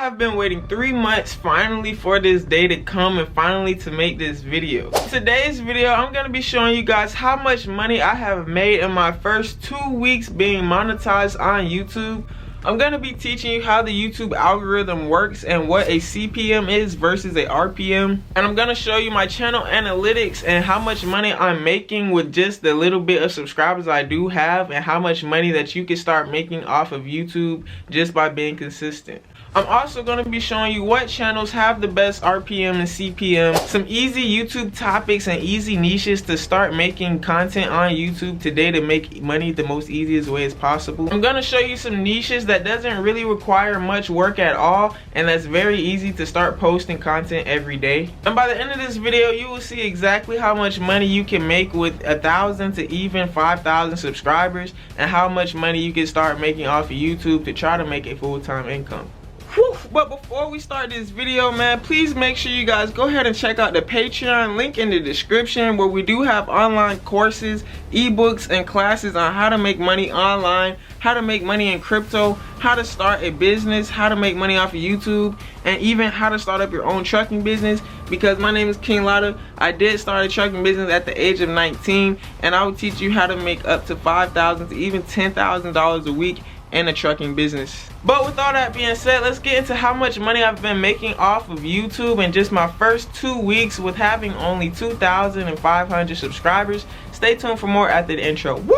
have been waiting 3 months finally for this day to come and finally to make this video. In today's video, I'm going to be showing you guys how much money I have made in my first 2 weeks being monetized on YouTube. I'm going to be teaching you how the YouTube algorithm works and what a CPM is versus a RPM. And I'm going to show you my channel analytics and how much money I'm making with just the little bit of subscribers I do have, and how much money that you can start making off of YouTube just by being consistent. I'm also going to be showing you what channels have the best RPM and CPM, some easy YouTube topics and easy niches to start making content on YouTube today to make money the most easiest way as possible. I'm going to show you some niches that doesn't really require much work at all, and that's very easy to start posting content every day. And by the end of this video, you will see exactly how much money you can make with 1,000 to even 5,000 subscribers, and how much money you can start making off of YouTube to try to make a full-time income. Whew. But before we start this video, man, please make sure you guys go ahead and check out the Patreon link in the description, where we do have online courses, ebooks, and classes on how to make money online, how to make money in crypto, how to start a business, how to make money off of YouTube, and even how to start up your own trucking business. Because my name is KINGLATTA. I did start a trucking business at the age of 19, and I will teach you how to make up to $5,000 to even $10,000 a week in a trucking business. But with all that being said, let's get into how much money I've been making off of YouTube in just my first 2 weeks with having only 2,500 subscribers. Stay tuned for more after the intro. Woo!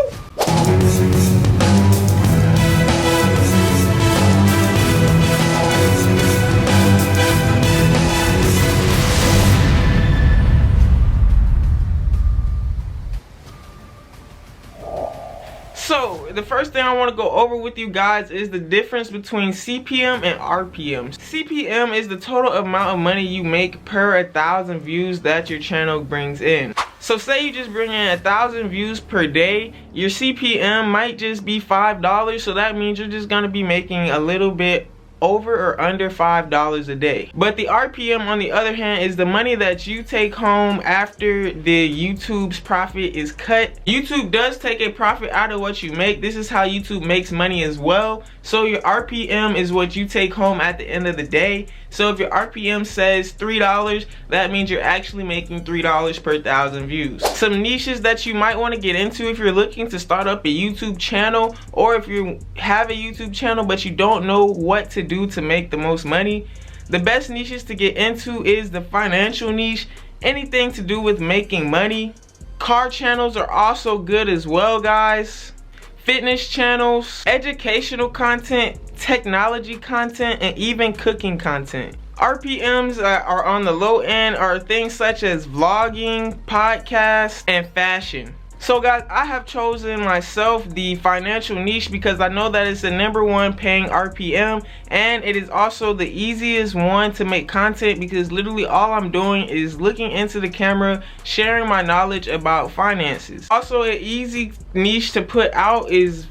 So the first thing I want to go over with you guys is the difference between CPM and RPM. CPM is the total amount of money you make per 1,000 views that your channel brings in. So say you just bring in 1,000 views per day, your CPM might just be $5, so that means you're just gonna be making a little bit over or under $5 a day. But the RPM, on the other hand, is the money that you take home after the YouTube's profit is cut. YouTube does take a profit out of what you make. This is how YouTube makes money as well. So your RPM is what you take home at the end of the day. So if your RPM says $3, that means you're actually making $3 per 1,000 views. Some niches that you might want to get into if you're looking to start up a YouTube channel, or if you have a YouTube channel but you don't know what to do to make the most money. The best niches to get into is the financial niche, anything to do with making money. Car channels are also good as well, guys. Fitness channels, educational content, technology content, and even cooking content. RPMs are on the low end are things such as vlogging, podcasts, and fashion. So guys, I have chosen myself the financial niche because I know that it's the #1 paying RPM, and it is also the easiest one to make content, because literally all I'm doing is looking into the camera, sharing my knowledge about finances. Also, an easy niche to put out is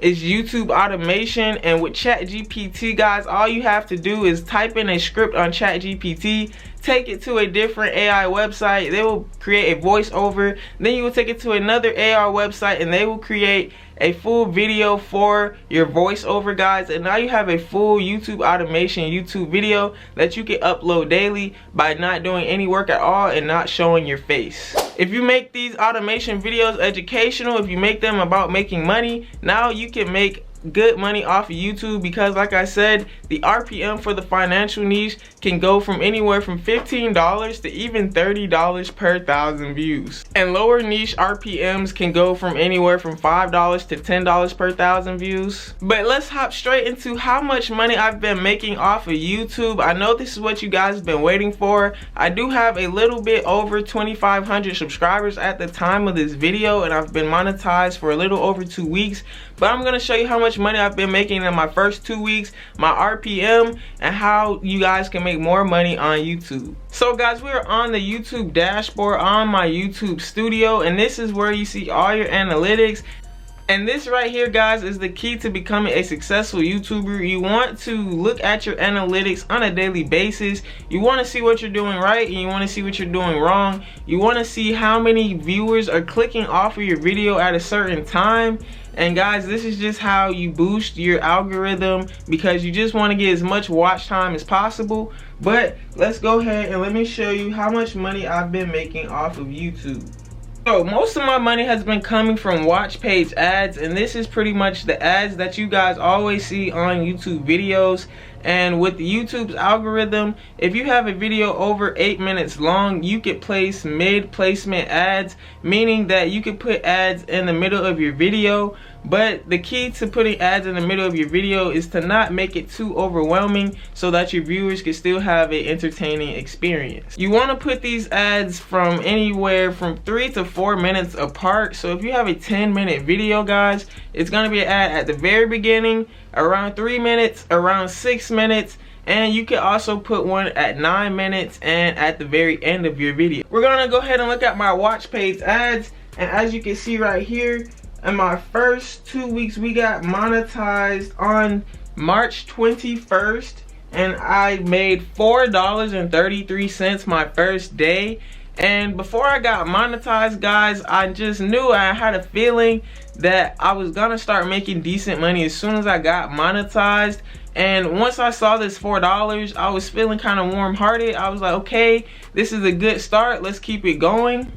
YouTube automation. And with ChatGPT, guys, all you have to do is type in a script on ChatGPT, take it to a different AI website, they will create a voiceover, then you will take it to another AI website and they will create a full video for your voiceover, guys, and now you have a full YouTube automation YouTube video that you can upload daily by not doing any work at all and not showing your face. If you make these automation videos educational, if you make them about making money, now you can make good money off of YouTube, because like I said, the RPM for the financial niche can go from anywhere from $15 to even $30 per 1,000 views, and lower niche RPMs can go from anywhere from $5 to $10 per 1,000 views. But let's hop straight into how much money I've been making off of YouTube. I know this is what you guys have been waiting for. I do have a little bit over 2,500 subscribers at the time of this video, and I've been monetized for a little over 2 weeks. But I'm gonna show you how much money I've been making in my first 2 weeks, my RPM, and how you guys can make more money on YouTube. So guys, we are on the YouTube dashboard on my YouTube studio, and this is where you see all your analytics. And this right here, guys, is the key to becoming a successful YouTuber. You want to look at your analytics on a daily basis. You want to see what you're doing right, and you want to see what you're doing wrong. You want to see how many viewers are clicking off of your video at a certain time. And guys, this is just how you boost your algorithm, because you just want to get as much watch time as possible. But let's go ahead and let me show you how much money I've been making off of YouTube. So most of my money has been coming from watch page ads, and this is pretty much the ads that you guys always see on YouTube videos. And with YouTube's algorithm, if you have a video over 8 minutes long, you could place mid-placement ads, meaning that you could put ads in the middle of your video. But the key to putting ads in the middle of your video is to not make it too overwhelming, so that your viewers can still have an entertaining experience. You want to put these ads from anywhere from 3 to 4 minutes apart. So if you have a 10-minute video, guys, it's going to be an ad at the very beginning, around 3 minutes, around 6 minutes, and you can also put one at 9 minutes and at the very end of your video. We're going to go ahead and look at my watch page ads, and as you can see right here, in my first 2 weeks, we got monetized on March 21st, and I made $4.33 my first day. And before I got monetized, guys, I just knew, I had a feeling that I was gonna start making decent money as soon as I got monetized. And once I saw this $4, I was feeling kind of warm-hearted. I was like, okay, this is a good start, let's keep it going.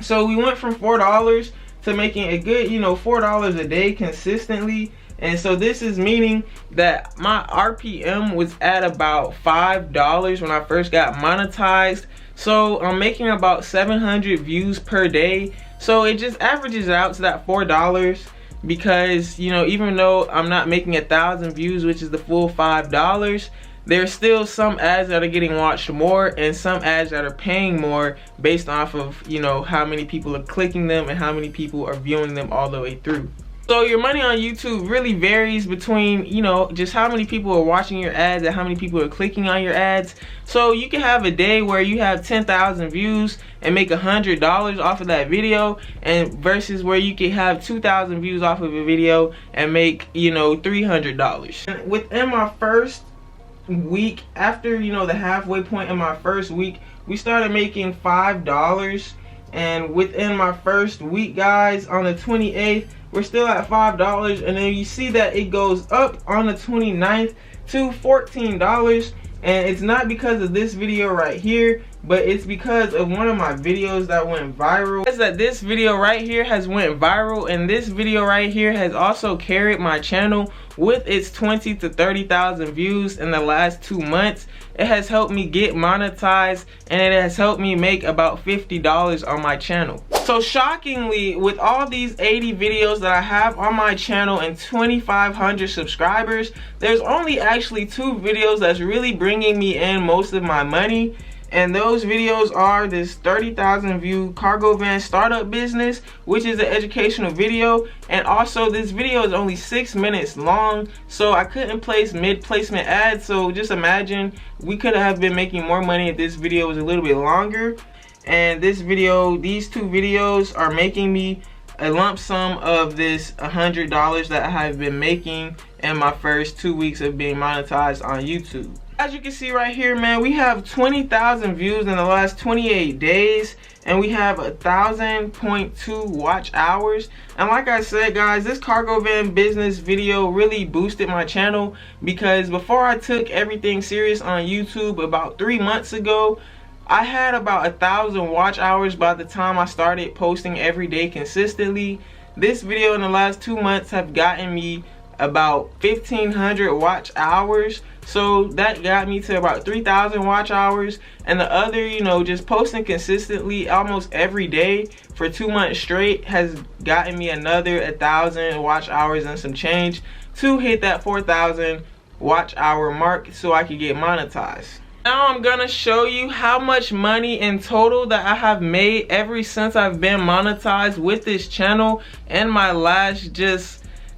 So we went from $4 to making a good, $4 a day consistently. And so this is meaning that my RPM was at about $5 when I first got monetized. So I'm making about 700 views per day. So it just averages out to that $4, because even though I'm not making 1,000 views, which is the full $5, there's still some ads that are getting watched more, and some ads that are paying more based off of how many people are clicking them and how many people are viewing them all the way through. So your money on YouTube really varies between just how many people are watching your ads and how many people are clicking on your ads. So you can have a day where you have 10,000 views and make $100 off of that video, and versus where you can have 2,000 views off of a video and make $300. And within my first week, after the halfway point in my first week, we started making $5. And within my first week, guys, on the 28th, we're still at $5, and then you see that it goes up on the 29th to $14. And it's not because of this video right here, but it's because of one of my videos that went viral. It's that this video right here has went viral, and this video right here has also carried my channel with its 20 to 30,000 views in the last 2 months. It has helped me get monetized, and it has helped me make about $50 on my channel. So shockingly, with all these 80 videos that I have on my channel and 2,500 subscribers, there's only actually 2 videos that's really bringing me in most of my money. And those videos are this 30,000 view cargo van startup business, which is an educational video, and also this video is only 6 minutes long, so I couldn't place mid-placement ads. So just imagine, we could have been making more money if this video was a little bit longer. And this video, these 2 videos are making me a lump sum of this $100 that I have been making in my first 2 weeks of being monetized on YouTube. As you can see right here, man, we have 20,000 views in the last 28 days, and we have 1,000.2 watch hours. And like I said, guys, this cargo van business video really boosted my channel, because before I took everything serious on YouTube about 3 months ago, I had about 1,000 watch hours by the time I started posting every day consistently. This video in the last 2 months have gotten me about 1,500 watch hours. So that got me to about 3,000 watch hours. And the other, just posting consistently almost every day for 2 months straight has gotten me another 1,000 watch hours and some change to hit that 4,000 watch hour mark so I could get monetized. Now I'm gonna show you how much money in total that I have made ever since I've been monetized with this channel in my last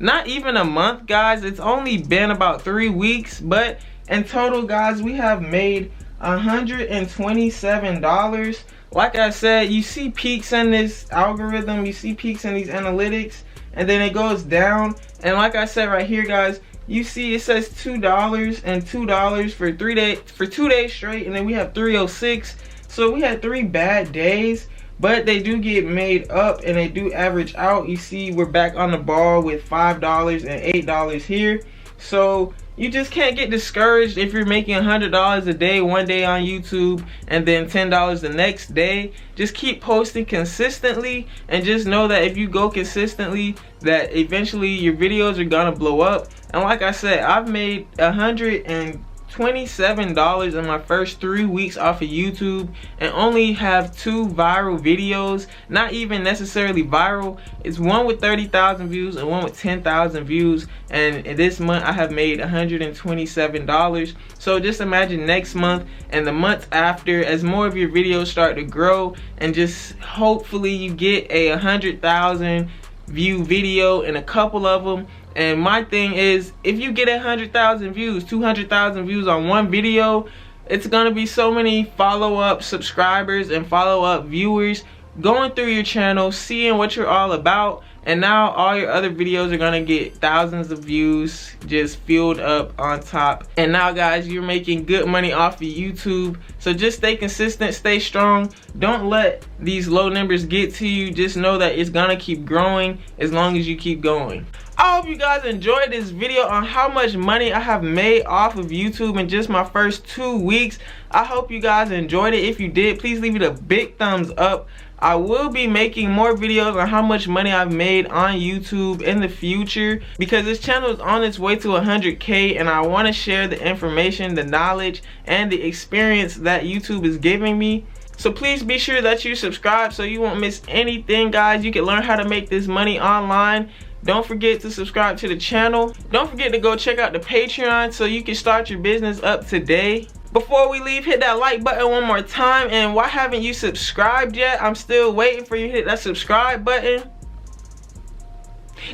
not even a month, guys. It's only been about 3 weeks, but in total, guys, we have made $127. Like I said, you see peaks in this algorithm, you see peaks in these analytics, and then it goes down. And like I said right here, guys, you see it says $2 and $2 for 2 days straight, and then we have 306. So we had 3 bad days, but they do get made up and they do average out. You see we're back on the ball with $5 and $8 here. So you just can't get discouraged if you're making $100 a day one day on YouTube and then $10 the next day. Just keep posting consistently, and just know that if you go consistently, that eventually your videos are gonna blow up. And like I said, I've made $127 in my first 3 weeks off of YouTube, and only have 2 viral videos. Not even necessarily viral. It's one with 30,000 views and one with 10,000 views, and this month I have made $127. So just imagine next month and the months after, as more of your videos start to grow, and just hopefully you get a 100,000 view video in a couple of them. And my thing is, if you get 100,000 views, 200,000 views on one video, it's gonna be so many follow-up subscribers and follow-up viewers going through your channel, seeing what you're all about, and now all your other videos are gonna get thousands of views just filled up on top. And now, guys, you're making good money off of YouTube. So just stay consistent, stay strong. Don't let these low numbers get to you. Just know that it's gonna keep growing as long as you keep going. I hope you guys enjoyed this video on how much money I have made off of YouTube in just my first 2 weeks. I hope you guys enjoyed it. If you did, please leave it a big thumbs up. I will be making more videos on how much money I've made on YouTube in the future, because this channel is on its way to 100K, and I want to share the information, the knowledge, and the experience that YouTube is giving me. So please be sure that you subscribe so you won't miss anything, guys. You can learn how to make this money online. Don't forget to subscribe to the channel. Don't forget to go check out the Patreon so you can start your business up today. Before we leave, hit that like button one more time. And why haven't you subscribed yet? I'm still waiting for you to hit that subscribe button.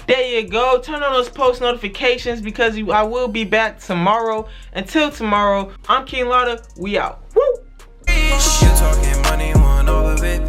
There you go. Turn on those post notifications, because I will be back tomorrow. Until tomorrow, I'm KINGLATTA. We out. Woo! You talking money, want all of it.